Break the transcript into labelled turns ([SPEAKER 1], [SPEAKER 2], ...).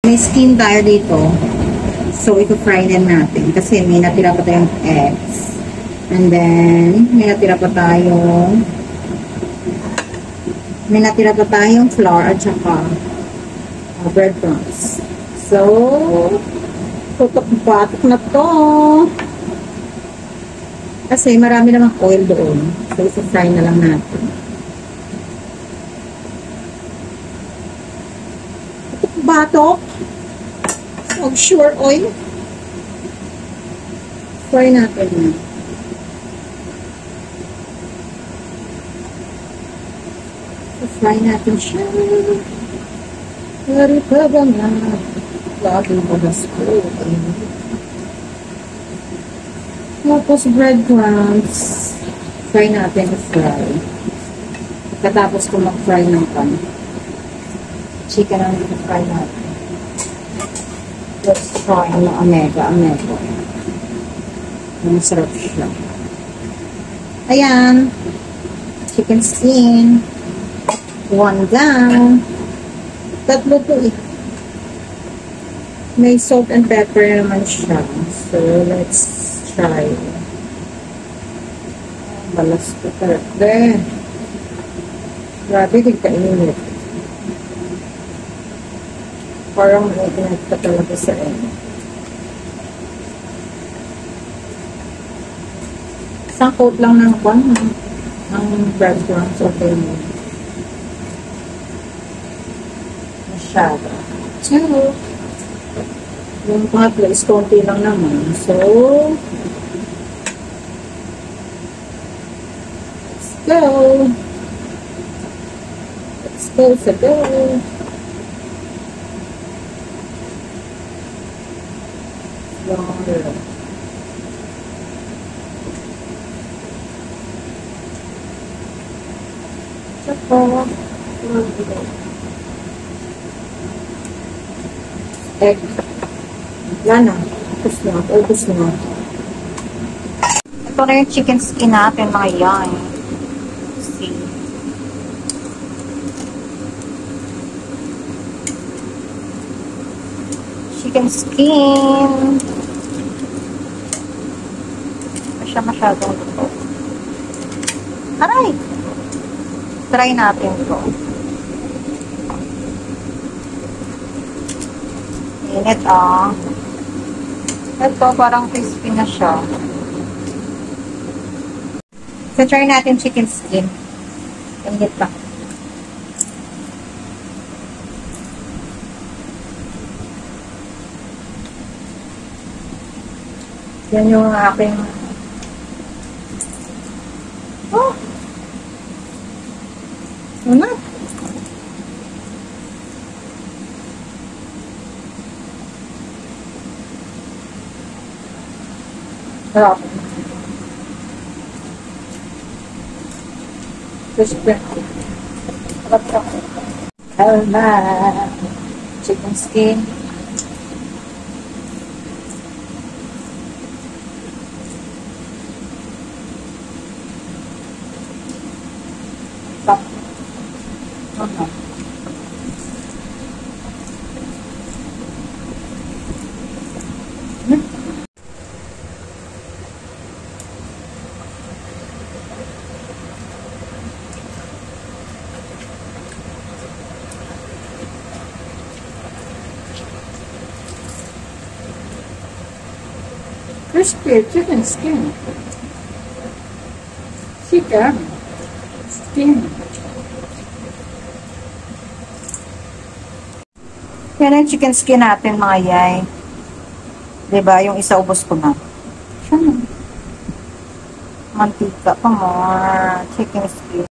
[SPEAKER 1] May skin tayo dito. So, ito-fry din natin. Kasi may natira pa tayong eggs. And then, may natira pa tayong flour at saka breadcrumbs. So, tutok-batok na to. Kasi marami namang oil doon. So, ito-fry na lang natin. Tutok-batok. So, sure oil. Fry natin na. Fry natin siya. Dari pa ba nga? Lagi mo na school. Tapos breadcrumbs. Fry natin i-fry. Katapos ko mag-fry ng chicken ang i-fry natin. Let's try ang omega. Masarap siya. Ayan. Chicken skin. 1 down. Tatlo to eh. May salt and pepper naman siya. So, let's try. Balas ko talaga. Grabe, di ka init. Parang may init ka talaga sa inyo. Isang coat lang ng breadcrumbs. Okay mo. Masyado. So, yung pangatlo is konti lang naman. So, let's go. Let's go. Water. Saka, egg. Wala na. Ubus na. Ito na yung chicken skin natin, mga yan. See. Chicken skin. Masyadong ito. Aray! Try natin ito. Init ah. Ito parang crispy na siya. So try natin chicken skin. Init pa. Yan yung aking ano? Sarap. Crispy. Sarap siya. Kalma. Chicken skin. Sarap. Crispy chicken skin. Chicken skin. Yan ang chicken skin natin, mga yay. Diba? Yung isa ubos ko na. Siya na. Mantika pa more. Chicken skin.